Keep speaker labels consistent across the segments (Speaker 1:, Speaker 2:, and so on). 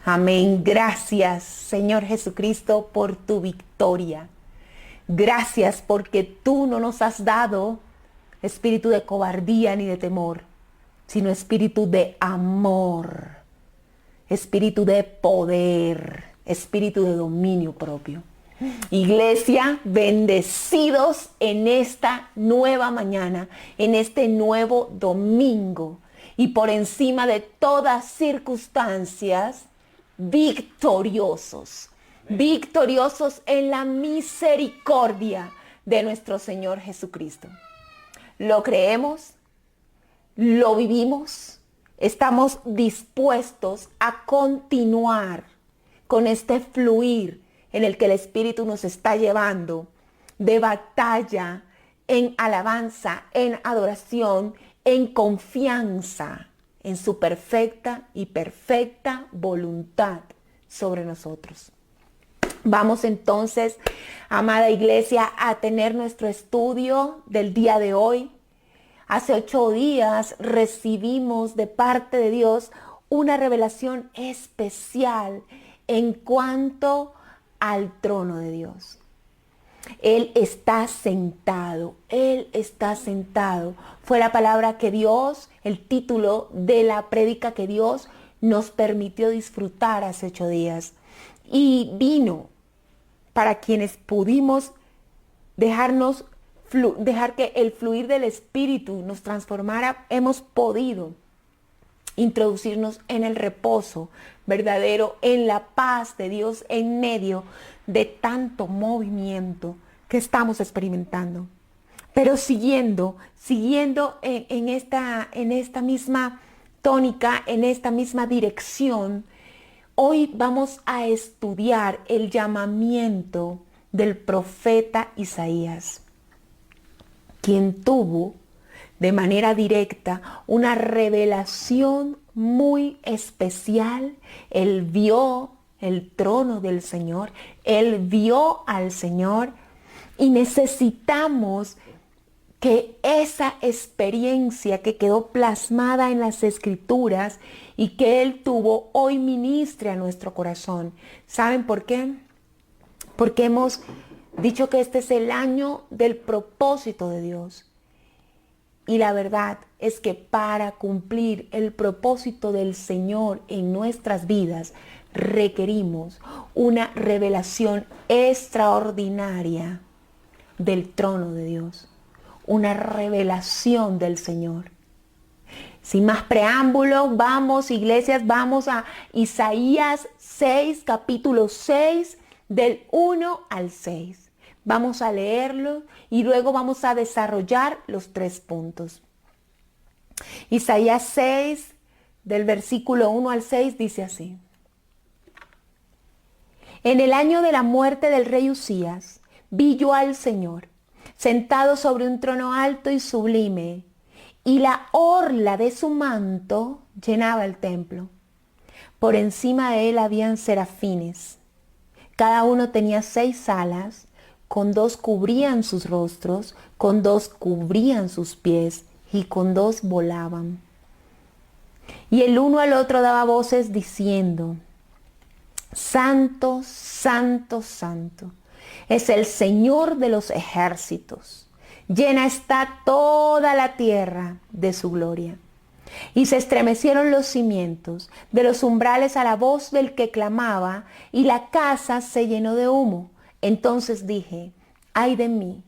Speaker 1: Amén. Gracias, Señor Jesucristo, por tu victoria. Gracias porque tú no nos has dado espíritu de cobardía ni de temor, sino espíritu de amor, espíritu de poder, espíritu de dominio propio. Iglesia, bendecidos en esta nueva mañana, en este nuevo domingo, y por encima de todas circunstancias, victoriosos, victoriosos en la misericordia de nuestro Señor Jesucristo. Lo creemos, lo vivimos, estamos dispuestos a continuar con este fluir en el que el Espíritu nos está llevando de batalla en alabanza, en adoración, en confianza en su perfecta y perfecta voluntad sobre nosotros. Vamos entonces, amada iglesia, a tener nuestro estudio del día de hoy. Hace 8 días recibimos de parte de Dios una revelación especial en cuanto al trono de Dios. Él está sentado, Él está sentado. Fue la palabra que Dios, el título de la prédica que Dios nos permitió disfrutar hace 8 días. Y vino para quienes pudimos dejar que el fluir del Espíritu nos transformara, hemos podido introducirnos en el reposo verdadero, en la paz de Dios en medio de tanto movimiento que estamos experimentando. Pero siguiendo en esta misma tónica, en esta misma dirección, hoy vamos a estudiar el llamamiento del profeta Isaías, quien tuvo de manera directa una revelación muy especial. Él vio el trono del Señor, él vio al Señor, y necesitamos que esa experiencia que quedó plasmada en las Escrituras y que él tuvo hoy ministre a nuestro corazón. ¿Saben por qué? Porque hemos dicho que este es el año del propósito de Dios. Y la verdad es que para cumplir el propósito del Señor en nuestras vidas, requerimos una revelación extraordinaria del trono de Dios. Una revelación del Señor. Sin más preámbulo, vamos, iglesias, vamos a Isaías 6, capítulo 6, del 1 al 6. Vamos a leerlo y luego vamos a desarrollar los 3 puntos. Isaías 6, del versículo 1 al 6, dice así. En el año de la muerte del rey Usías, vi yo al Señor, sentado sobre un trono alto y sublime, y la orla de su manto llenaba el templo. Por encima de él habían serafines. Cada uno tenía 6 alas, con 2 cubrían sus rostros, con 2 cubrían sus pies, y con 2 volaban. Y el uno al otro daba voces diciendo: Santo, santo, santo, es el Señor de los ejércitos. Llena está toda la tierra de su gloria. Y se estremecieron los cimientos de los umbrales a la voz del que clamaba, y la casa se llenó de humo. Entonces dije: ay de mí,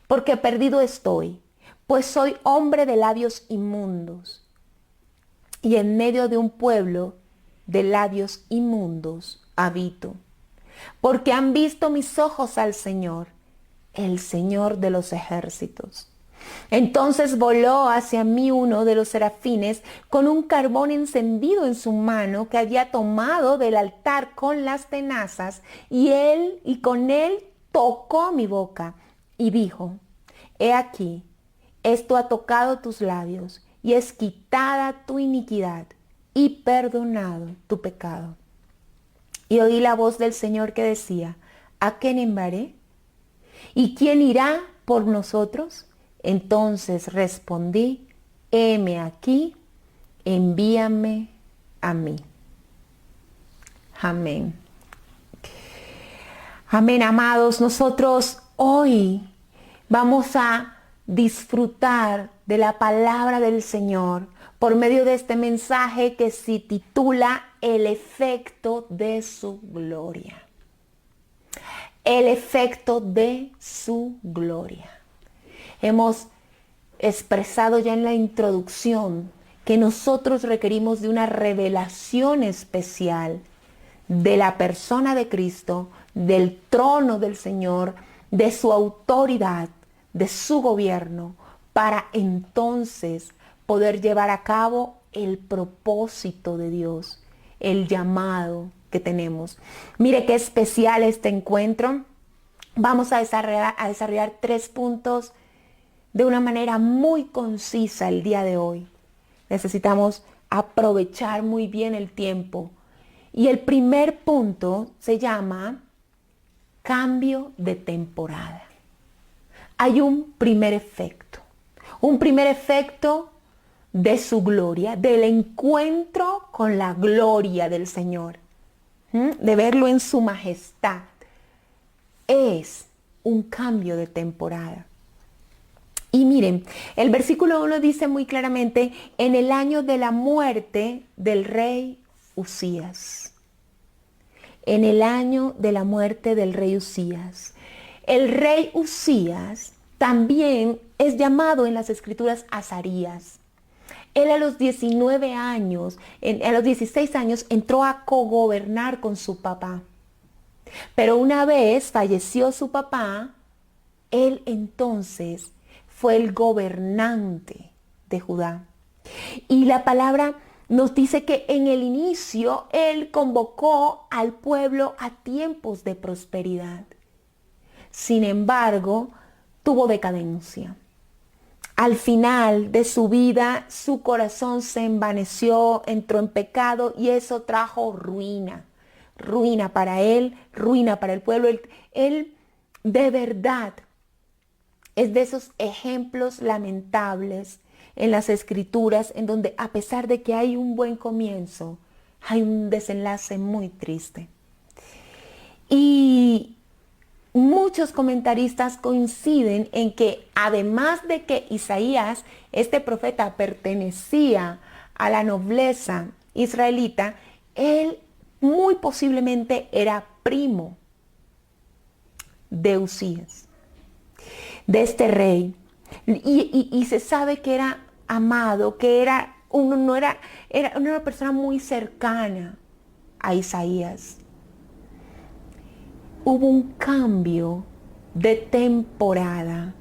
Speaker 1: porque perdido estoy, pues soy hombre de labios inmundos, y en medio de un pueblo de labios inmundos habito. Porque han visto mis ojos al Señor, el Señor de los ejércitos. Entonces voló hacia mí uno de los serafines con un carbón encendido en su mano que había tomado del altar con las tenazas, y con él tocó mi boca y dijo: he aquí, esto ha tocado tus labios, y es quitada tu iniquidad y perdonado tu pecado. Y oí la voz del Señor que decía: ¿a quién enviaré? ¿Y quién irá por nosotros? Entonces respondí: heme aquí, envíame a mí. Amén. Amén, amados. Nosotros hoy vamos a disfrutar de la palabra del Señor por medio de este mensaje que se titula El efecto de su gloria. El efecto de su gloria. Hemos expresado ya en la introducción que nosotros requerimos de una revelación especial de la persona de Cristo, del trono del Señor, de su autoridad, de su gobierno, para entonces poder llevar a cabo el propósito de Dios, el llamado que tenemos. Mire qué especial este encuentro. Vamos a desarrollar 3 puntos de una manera muy concisa el día de hoy. Necesitamos aprovechar muy bien el tiempo. Y el primer punto se llama cambio de temporada. Hay un primer efecto de su gloria, del encuentro con la gloria del Señor, de verlo en su majestad. Es un cambio de temporada. Y miren, el versículo 1 dice muy claramente, en el año de la muerte del rey Usías. En el año de la muerte del rey Usías. El rey Usías también es llamado en las escrituras Azarías. Él a los 19 años, a los 16 años, entró a cogobernar con su papá. Pero una vez falleció su papá, él entonces fue el gobernante de Judá. Y la palabra nos dice que en el inicio él convocó al pueblo a tiempos de prosperidad. Sin embargo, tuvo decadencia. Al final de su vida, su corazón se envaneció, entró en pecado y eso trajo ruina. Ruina para él, ruina para el pueblo. Él de verdad es de esos ejemplos lamentables en las escrituras en donde a pesar de que hay un buen comienzo, hay un desenlace muy triste. Y muchos comentaristas coinciden en que además de que Isaías, este profeta, pertenecía a la nobleza israelita, él muy posiblemente era primo de Usías, de este rey. Y se sabe que era amado, que era una persona muy cercana a Isaías. Hubo un cambio de temporada.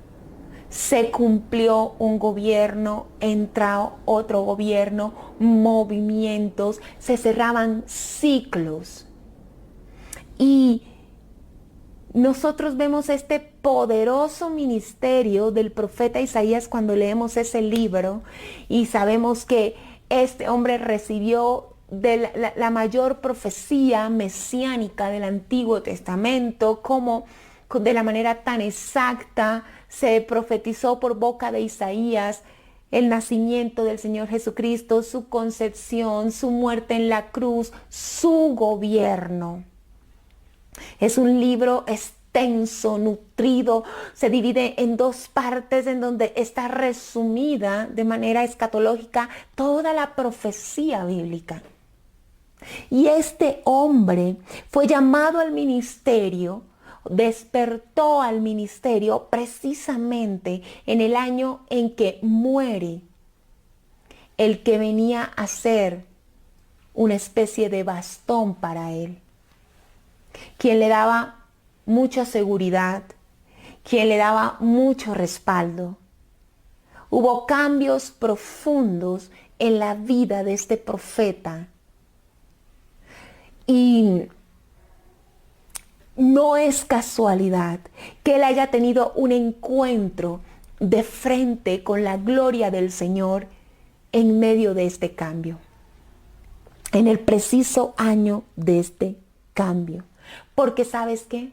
Speaker 1: Se cumplió un gobierno, entró otro gobierno, movimientos, se cerraban ciclos. Y nosotros vemos este poderoso ministerio del profeta Isaías cuando leemos ese libro y sabemos que este hombre recibió de la mayor profecía mesiánica del Antiguo Testamento, como de la manera tan exacta se profetizó por boca de Isaías el nacimiento del Señor Jesucristo, su concepción, su muerte en la cruz, su gobierno. Es un libro extenso, nutrido, se divide en 2 partes en donde está resumida de manera escatológica toda la profecía bíblica. Y este hombre fue llamado al ministerio, despertó al ministerio precisamente en el año en que muere el que venía a ser una especie de bastón para él, quien le daba mucha seguridad, quien le daba mucho respaldo. Hubo cambios profundos en la vida de este profeta. Y no es casualidad que él haya tenido un encuentro de frente con la gloria del Señor en medio de este cambio, en el preciso año de este cambio. Porque ¿sabes qué?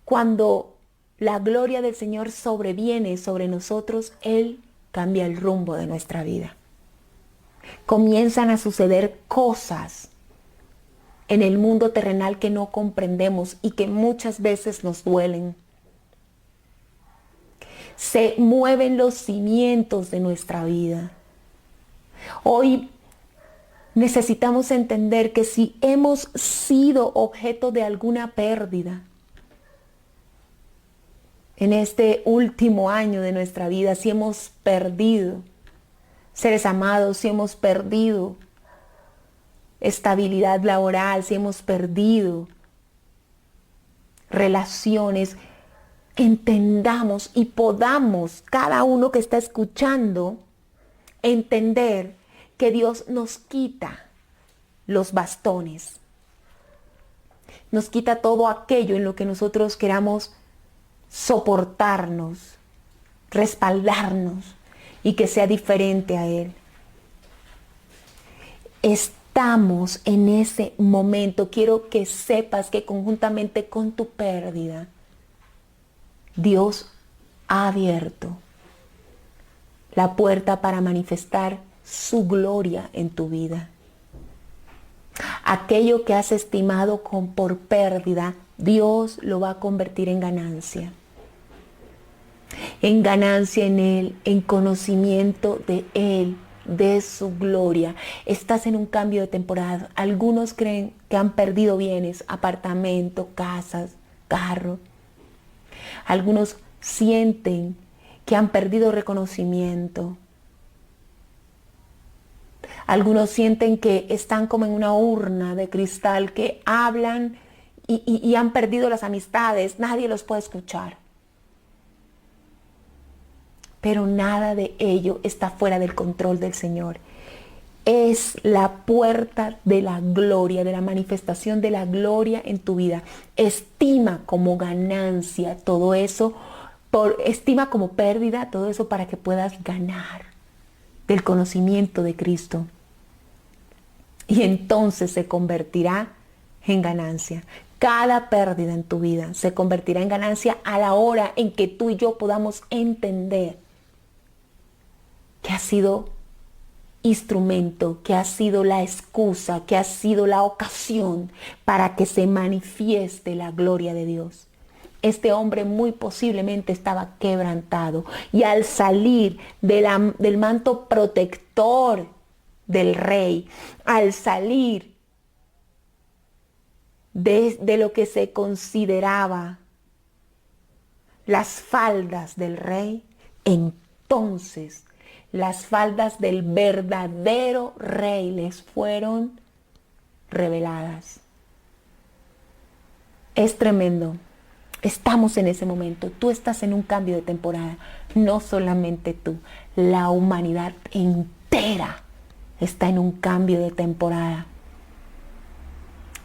Speaker 1: Cuando la gloria del Señor sobreviene sobre nosotros, Él cambia el rumbo de nuestra vida. Comienzan a suceder cosas en el mundo terrenal que no comprendemos y que muchas veces nos duelen. Se mueven los cimientos de nuestra vida. Hoy necesitamos entender que si hemos sido objeto de alguna pérdida en este último año de nuestra vida, si hemos perdido seres amados, si hemos perdido estabilidad laboral, si hemos perdido relaciones, entendamos y podamos, cada uno que está escuchando, entender que Dios nos quita los bastones, nos quita todo aquello en lo que nosotros queramos soportarnos, respaldarnos y que sea diferente a Él. Estamos en ese momento. Quiero que sepas que conjuntamente con tu pérdida, Dios ha abierto la puerta para manifestar su gloria en tu vida. Aquello que has estimado por pérdida, Dios lo va a convertir en ganancia. En ganancia en Él, en conocimiento de Él, de su gloria. Estás en un cambio de temporada. Algunos creen que han perdido bienes, apartamento, casas, carro. Algunos sienten que han perdido reconocimiento. Algunos sienten que están como en una urna de cristal, que hablan y han perdido las amistades. Nadie los puede escuchar. Pero nada de ello está fuera del control del Señor. Es la puerta de la gloria, de la manifestación de la gloria en tu vida. Estima como ganancia todo eso, estima como pérdida todo eso para que puedas ganar del conocimiento de Cristo. Y entonces se convertirá en ganancia. Cada pérdida en tu vida se convertirá en ganancia a la hora en que tú y yo podamos entender que ha sido instrumento, que ha sido la excusa, que ha sido la ocasión para que se manifieste la gloria de Dios. Este hombre muy posiblemente estaba quebrantado y al salir del manto protector del rey, al salir de lo que se consideraba las faldas del rey, entonces las faldas del verdadero rey les fueron reveladas. Es tremendo. Estamos en ese momento. Tú estás en un cambio de temporada. No solamente tú. La humanidad entera está en un cambio de temporada.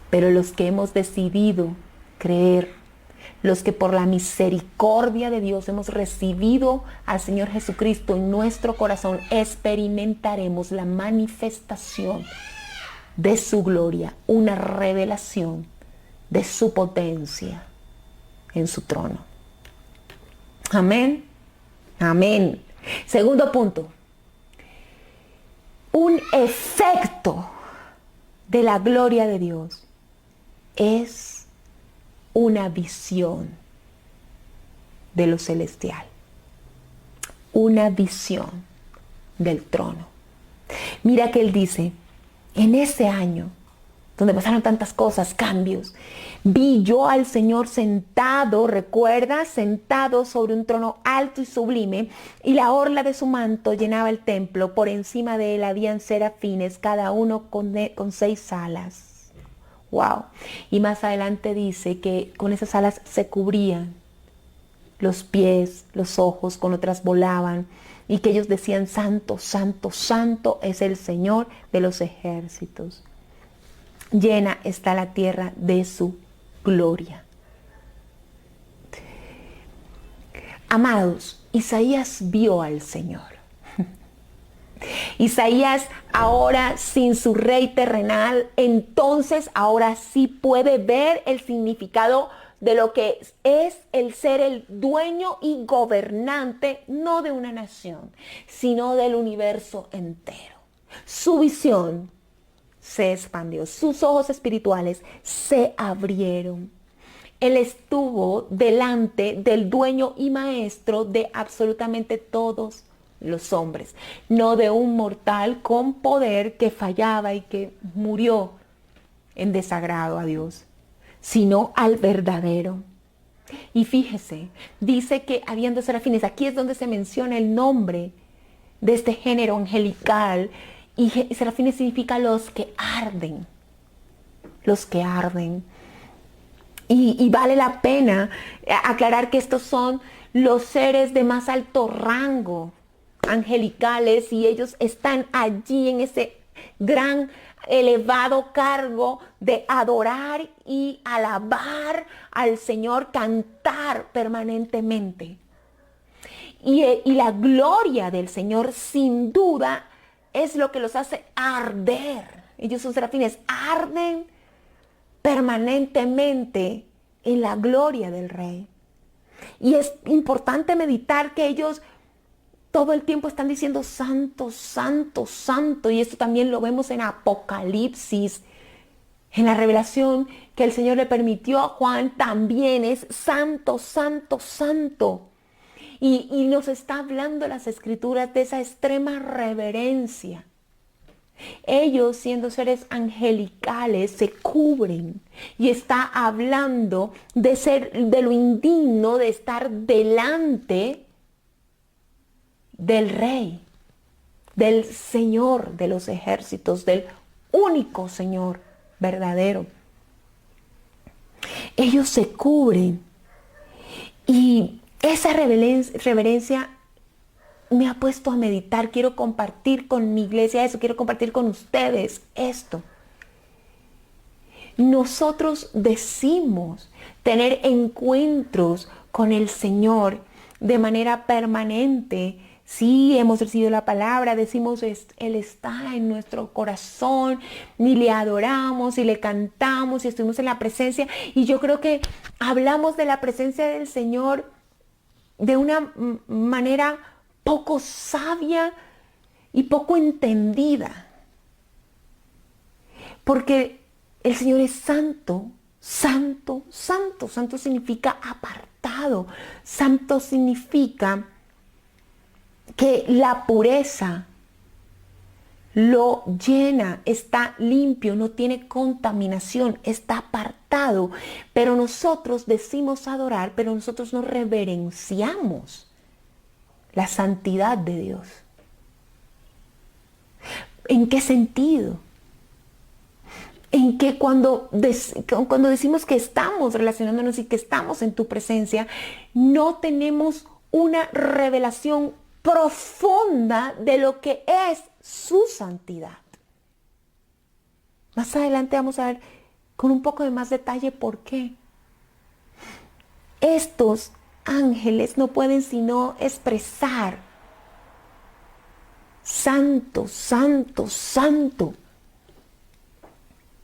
Speaker 1: Pero los que hemos decidido creer, los que por la misericordia de Dios hemos recibido al Señor Jesucristo en nuestro corazón, experimentaremos la manifestación de su gloria, una revelación de su potencia en su trono. Amén. Amén. Segundo punto. Un efecto de la gloria de Dios es una visión de lo celestial, una visión del trono. Mira que él dice, en ese año, donde pasaron tantas cosas, cambios, vi yo al Señor sentado, recuerda, sentado sobre un trono alto y sublime, y la orla de su manto llenaba el templo. Por encima de él habían serafines, cada uno con 6 alas. Wow. Y más adelante dice que con esas alas se cubrían los pies, los ojos, con otras volaban, y que ellos decían, santo, santo, santo es el Señor de los ejércitos. Llena está la tierra de su gloria. Amados, Isaías vio al Señor. Isaías ahora sin su rey terrenal, entonces ahora sí puede ver el significado de lo que es el ser el dueño y gobernante, no de una nación, sino del universo entero. Su visión se expandió, sus ojos espirituales se abrieron. Él estuvo delante del dueño y maestro de absolutamente todos los hombres, no de un mortal con poder que fallaba y que murió en desagrado a Dios, sino al verdadero. Y fíjese, dice que habían dos serafines. Aquí es donde se menciona el nombre de este género angelical. Y serafines significa los que arden. Los que arden. Y vale la pena aclarar que estos son los seres de más alto rango angelicales, y ellos están allí en ese gran elevado cargo de adorar y alabar al Señor, cantar permanentemente. Y la gloria del Señor sin duda es lo que los hace arder. Ellos son serafines, arden permanentemente en la gloria del Rey. Y es importante meditar que ellos todo el tiempo están diciendo santo, santo, santo. Y esto también lo vemos en Apocalipsis, en la revelación que el Señor le permitió a Juan. También es santo, santo, santo. Y nos está hablando las Escrituras de esa extrema reverencia. Ellos, siendo seres angelicales, se cubren, y está hablando de lo indigno de estar delante del Rey, del Señor de los ejércitos, del único Señor verdadero. Ellos se cubren, y esa reverencia me ha puesto a meditar. Quiero compartir con mi iglesia eso, quiero compartir con ustedes esto. Nosotros decimos tener encuentros con el Señor de manera permanente. Sí, hemos recibido la palabra, decimos Él está en nuestro corazón, y le adoramos y le cantamos y estuvimos en la presencia. Y yo creo que hablamos de la presencia del Señor de una manera poco sabia y poco entendida. Porque el Señor es santo, santo, santo. Santo significa apartado. Santo significa que la pureza lo llena, está limpio, no tiene contaminación, está apartado. Pero nosotros decimos adorar, pero nosotros no reverenciamos la santidad de Dios. ¿En qué sentido? En que cuando decimos que estamos relacionándonos y que estamos en tu presencia, no tenemos una revelación profunda de lo que es su santidad. Más adelante vamos a ver con un poco de más detalle por qué. Estos ángeles no pueden sino expresar santo, santo, santo.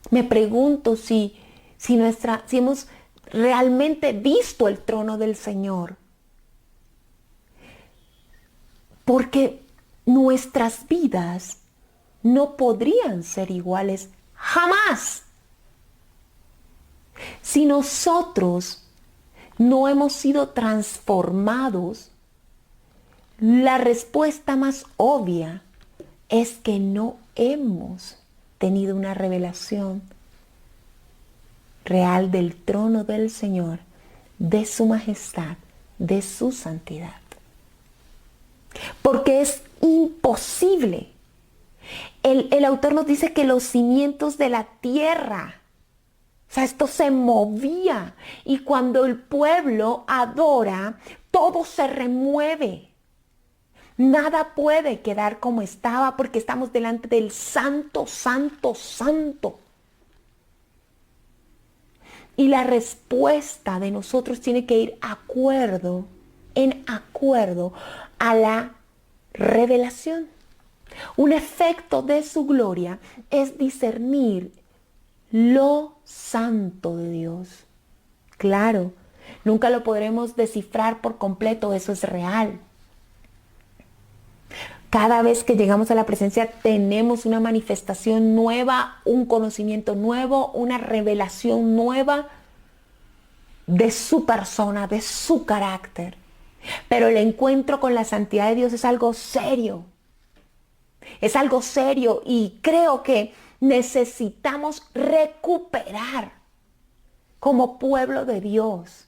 Speaker 1: Me pregunto si hemos realmente visto el trono del Señor. Porque nuestras vidas no podrían ser iguales jamás si nosotros no hemos sido transformados. La respuesta más obvia es que no hemos tenido una revelación real del trono del Señor, de su majestad, de su santidad. Porque es imposible. El autor nos dice que los cimientos de la tierra, o sea, esto se movía, y cuando el pueblo adora, todo se remueve. Nada puede quedar como estaba, porque estamos delante del santo, santo, santo. Y la respuesta de nosotros tiene que ir en acuerdo a la revelación. Un efecto de su gloria es discernir lo santo de Dios. Claro, nunca lo podremos descifrar por completo, eso es real. Cada vez que llegamos a la presencia tenemos una manifestación nueva, un conocimiento nuevo, una revelación nueva de su persona, de su carácter. Pero el encuentro con la santidad de Dios es algo serio. Es algo serio y creo que necesitamos recuperar como pueblo de Dios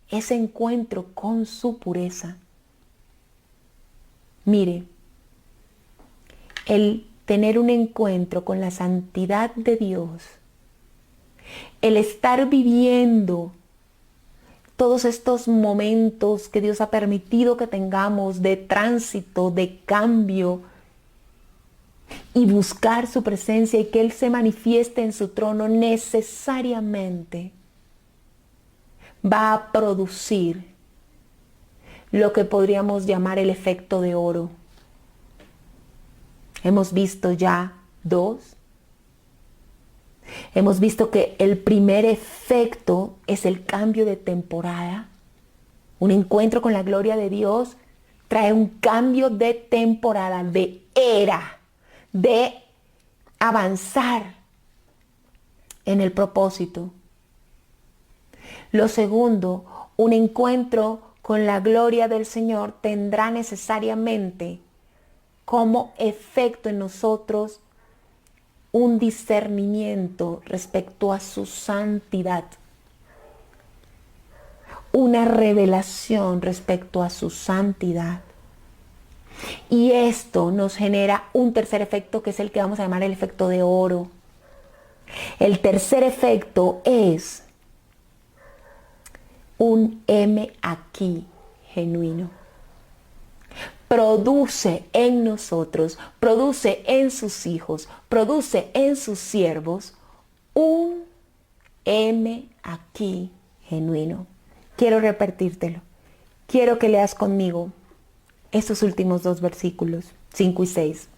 Speaker 1: ese encuentro con su pureza. Mire, el tener un encuentro con la santidad de Dios, el estar viviendo todos estos momentos que Dios ha permitido que tengamos de tránsito, de cambio, y buscar su presencia y que Él se manifieste en su trono, necesariamente va a producir lo que podríamos llamar el efecto de oro. Hemos visto ya dos. Hemos visto que el primer efecto es el cambio de temporada. Un encuentro con la gloria de Dios trae un cambio de temporada, de era, de avanzar en el propósito. Lo segundo, un encuentro con la gloria del Señor tendrá necesariamente como efecto en nosotros un discernimiento respecto a su santidad, una revelación respecto a su santidad. Y esto nos genera un tercer efecto que es el que vamos a llamar el efecto de oro. El tercer efecto es un heme aquí genuino. Produce en nosotros, produce en sus hijos, produce en sus siervos un heme aquí genuino. Quiero repetírtelo. Quiero que leas conmigo estos últimos dos versículos, 5 y 6.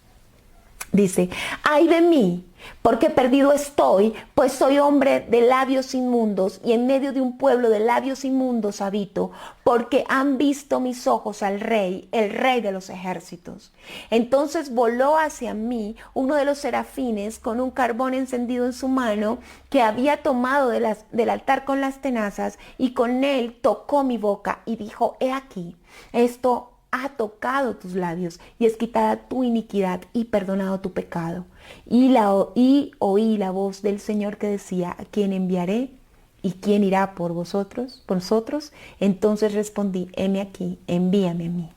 Speaker 1: Dice, ay de mí, porque perdido estoy, pues soy hombre de labios inmundos y en medio de un pueblo de labios inmundos habito, porque han visto mis ojos al Rey, el Rey de los ejércitos. Entonces voló hacia mí uno de los serafines con un carbón encendido en su mano que había tomado del altar con las tenazas y con él tocó mi boca y dijo, he aquí, esto ha tocado tus labios y es quitada tu iniquidad y perdonado tu pecado. Y oí la voz del Señor que decía, ¿a quién enviaré? ¿Y quién irá por vosotros? ¿Por nosotros? Entonces respondí, heme aquí, envíame a mí.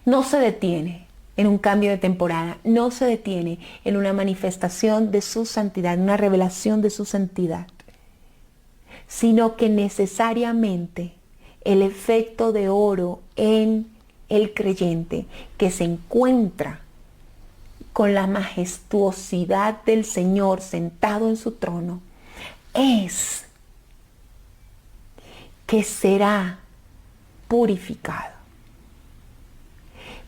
Speaker 1: No se detiene en un cambio de temporada, no se detiene en una manifestación de su santidad, una revelación de su santidad, sino que necesariamente el efecto de oro en el creyente que se encuentra con la majestuosidad del Señor sentado en su trono es que será purificado.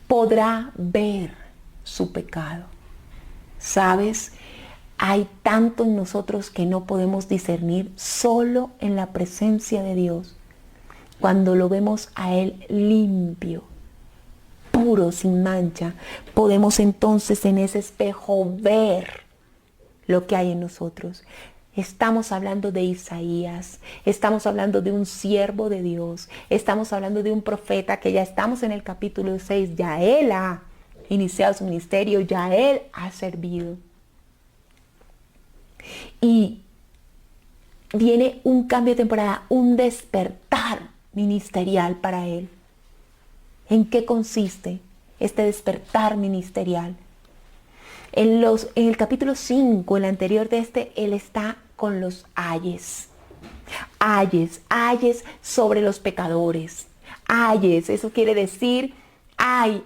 Speaker 1: Podrá ver su pecado. ¿Sabes? Hay tanto en nosotros que no podemos discernir, solo en la presencia de Dios. Cuando lo vemos a Él limpio, puro, sin mancha, podemos entonces en ese espejo ver lo que hay en nosotros. Estamos hablando de Isaías, estamos hablando de un siervo de Dios, estamos hablando de un profeta que ya estamos en el capítulo 6, ya él ha iniciado su ministerio, ya él ha servido. Y viene un cambio de temporada, un despertar ministerial para él. ¿En qué consiste este despertar ministerial? En el capítulo 5, el anterior de este, él está con los ayes. Ayes sobre los pecadores. Ayes, eso quiere decir, ay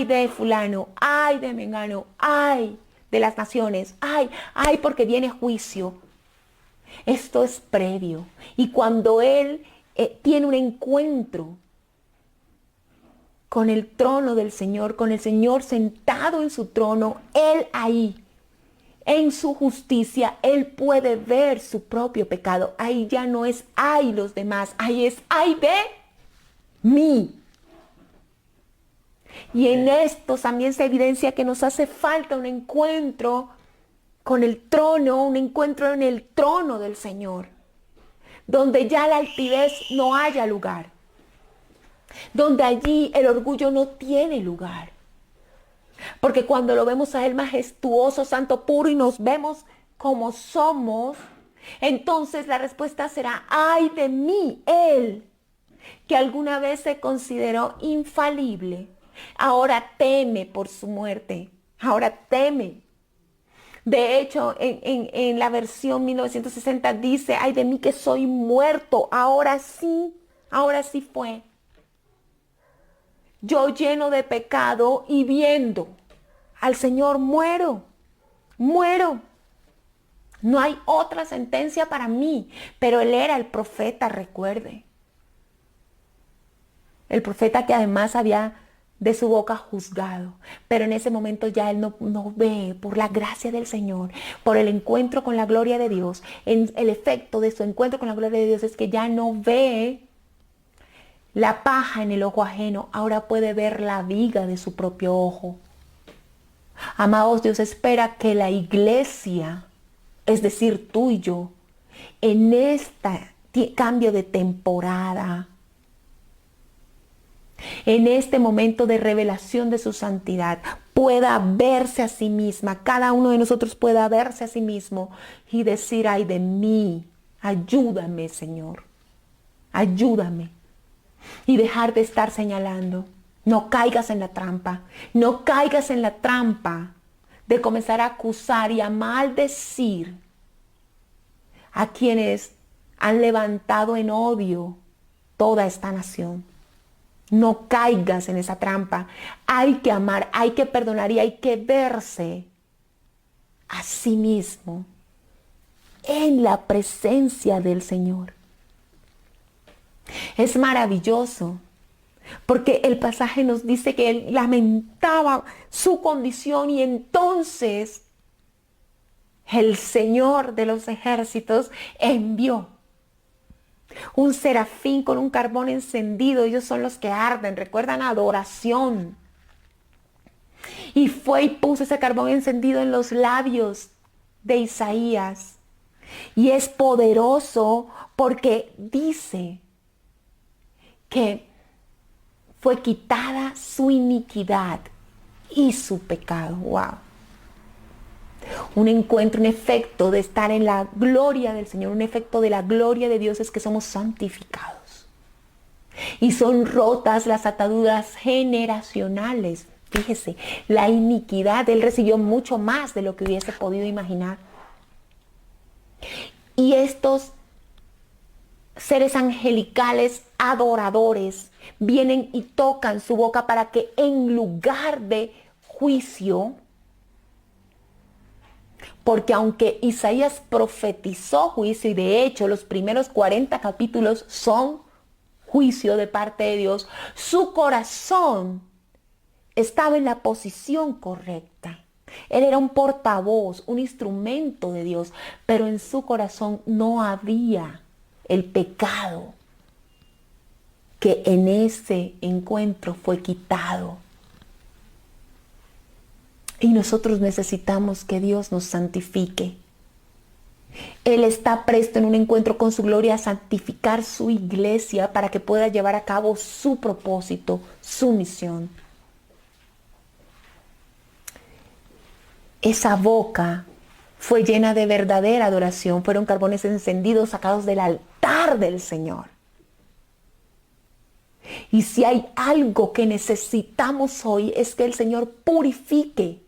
Speaker 1: de fulano, ay de mengano, ay de las naciones, ay porque viene juicio. Esto es previo. Y cuando él tiene un encuentro con el trono del Señor, con el Señor sentado en su trono, él ahí, en su justicia, él puede ver su propio pecado. Ahí ya no es ay los demás, ahí es ay de mí. Y en esto también se evidencia que nos hace falta un encuentro con el trono, un encuentro en el trono del Señor, donde ya la altivez no haya lugar, donde allí el orgullo no tiene lugar. Porque cuando lo vemos a Él majestuoso, santo, puro y nos vemos como somos, entonces la respuesta será, ay de mí, Él, que alguna vez se consideró infalible, ahora teme por su muerte, ahora teme. De hecho, en la versión 1960 dice, ay de mí que soy muerto, ahora sí fue. Yo lleno de pecado y viendo al Señor muero. No hay otra sentencia para mí, pero Él era el profeta, recuerde. El profeta que además había de su boca juzgado, pero en ese momento ya él no ve, por la gracia del Señor, por el encuentro con la gloria de Dios. El efecto de su encuentro con la gloria de Dios es que ya no ve la paja en el ojo ajeno, ahora puede ver la viga de su propio ojo. Amados, Dios espera que la iglesia, es decir, tú y yo, en este cambio de temporada, en este momento de revelación de su santidad, pueda verse a sí misma, cada uno de nosotros pueda verse a sí mismo y decir, ay de mí, ayúdame, Señor, ayúdame. Y dejar de estar señalando. No caigas en la trampa, no caigas en la trampa de comenzar a acusar y a maldecir a quienes han levantado en odio toda esta nación. No caigas en esa trampa. Hay que amar, hay que perdonar y hay que verse a sí mismo en la presencia del Señor. Es maravilloso porque el pasaje nos dice que él lamentaba su condición y entonces el Señor de los ejércitos envió un serafín con un carbón encendido. Ellos son los que arden, recuerdan, adoración. Y fue y puso ese carbón encendido en los labios de Isaías. Y es poderoso porque dice que fue quitada su iniquidad y su pecado. ¡Wow! Un encuentro, un efecto de estar en la gloria del Señor, un efecto de la gloria de Dios es que somos santificados. Y son rotas las ataduras generacionales. Fíjese, la iniquidad, Él recibió mucho más de lo que hubiese podido imaginar. Y estos seres angelicales adoradores vienen y tocan su boca para que en lugar de juicio, porque aunque Isaías profetizó juicio y de hecho los primeros 40 capítulos son juicio de parte de Dios, su corazón estaba en la posición correcta. Él era un portavoz, un instrumento de Dios, pero en su corazón no había el pecado que en ese encuentro fue quitado. Y nosotros necesitamos que Dios nos santifique. Él está presto en un encuentro con su gloria a santificar su iglesia para que pueda llevar a cabo su propósito, su misión. Esa boca fue llena de verdadera adoración. Fueron carbones encendidos sacados del altar del Señor. Y si hay algo que necesitamos hoy es que el Señor purifique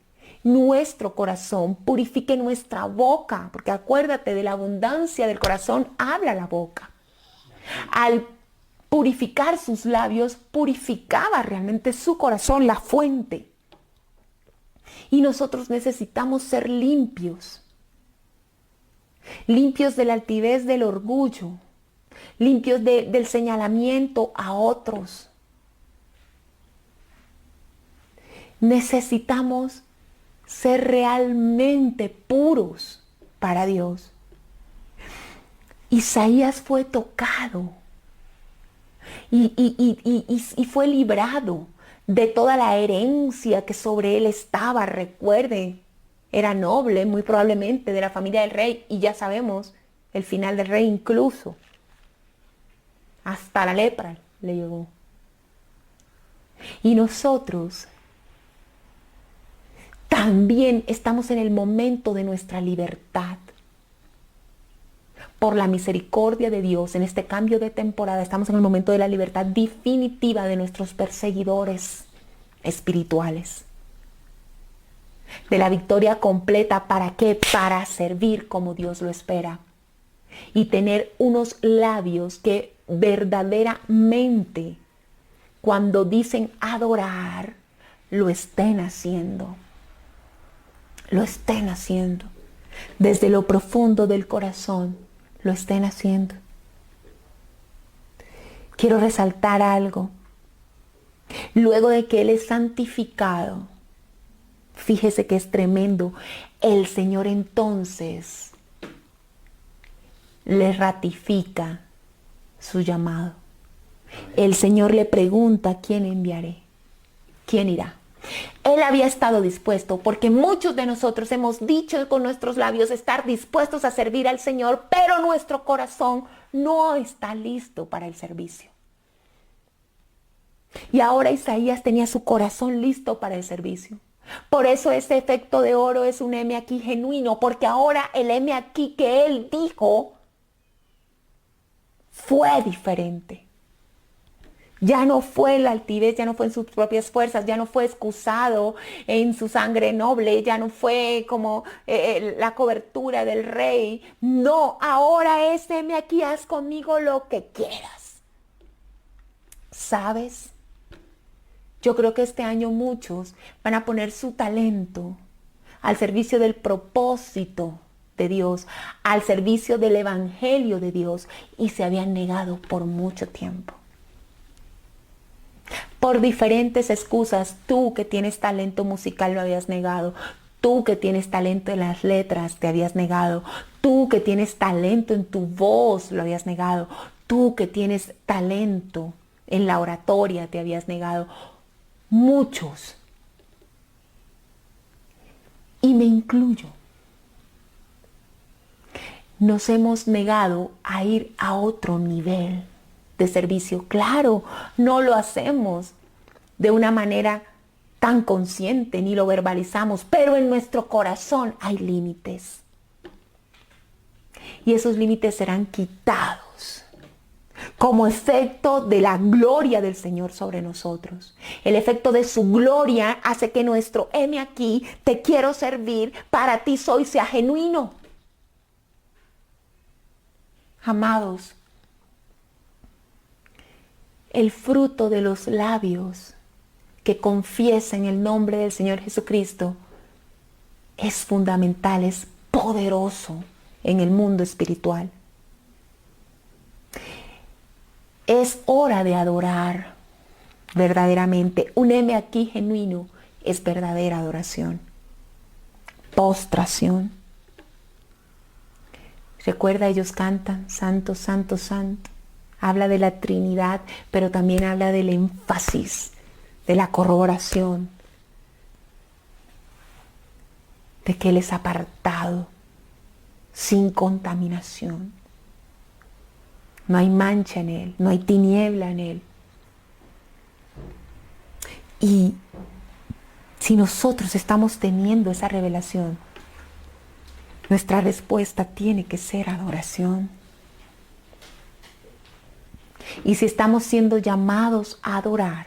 Speaker 1: nuestro corazón, purifique nuestra boca, porque acuérdate, de la abundancia del corazón habla la boca. Al purificar sus labios, purificaba realmente su corazón, la fuente. Y nosotros necesitamos ser limpios, limpios de la altivez del orgullo, limpios del señalamiento a otros. Necesitamos ser realmente puros para Dios. Isaías fue tocado y fue librado de toda la herencia que sobre él estaba. Recuerden, era noble, muy probablemente de la familia del rey, y ya sabemos el final del rey, incluso hasta la lepra le llegó. Y nosotros también estamos en el momento de nuestra libertad. Por la misericordia de Dios, en este cambio de temporada, estamos en el momento de la libertad definitiva de nuestros perseguidores espirituales. De la victoria completa, ¿para qué? Para servir como Dios lo espera. Y tener unos labios que verdaderamente, cuando dicen adorar, lo estén haciendo. Lo estén haciendo. Desde lo profundo del corazón. Lo estén haciendo. Quiero resaltar algo. Luego de que Él es santificado, fíjese que es tremendo, el Señor entonces le ratifica su llamado. El Señor le pregunta: ¿quién enviaré? ¿Quién irá? Él había estado dispuesto, porque muchos de nosotros hemos dicho con nuestros labios estar dispuestos a servir al Señor, pero nuestro corazón no está listo para el servicio. Y ahora Isaías tenía su corazón listo para el servicio. Por eso ese efecto de oro es un heme aquí genuino, porque ahora el heme aquí que él dijo fue diferente. Ya no fue en la altivez, ya no fue en sus propias fuerzas, ya no fue excusado en su sangre noble, ya no fue como la cobertura del rey. No, ahora es: heme aquí, haz conmigo lo que quieras. ¿Sabes? Yo creo que este año muchos van a poner su talento al servicio del propósito de Dios, al servicio del evangelio de Dios, y se habían negado por mucho tiempo. Por diferentes excusas. Tú que tienes talento musical lo habías negado. Tú que tienes talento en las letras te habías negado. Tú que tienes talento en tu voz lo habías negado. Tú que tienes talento en la oratoria te habías negado. Muchos. Y me incluyo. Nos hemos negado a ir a otro nivel de servicio. Claro, no lo hacemos de una manera tan consciente, ni lo verbalizamos, pero en nuestro corazón hay límites. Y esos límites serán quitados como efecto de la gloria del Señor sobre nosotros. El efecto de su gloria hace que nuestro heme aquí, te quiero servir, para ti soy, sea genuino. Amados, el fruto de los labios que confiesen el nombre del Señor Jesucristo es fundamental, es poderoso en el mundo espiritual. Es hora de adorar verdaderamente. Un heme aquí genuino es verdadera adoración, postración. Recuerda, ellos cantan santo, santo, santo. Habla de la Trinidad, pero también habla del énfasis, de la corroboración, de que Él es apartado, sin contaminación. No hay mancha en Él, no hay tiniebla en Él. Y si nosotros estamos teniendo esa revelación, nuestra respuesta tiene que ser adoración. Y si estamos siendo llamados a adorar,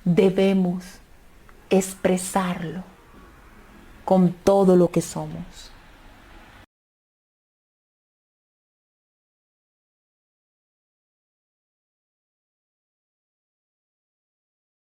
Speaker 1: debemos expresarlo con todo lo que somos.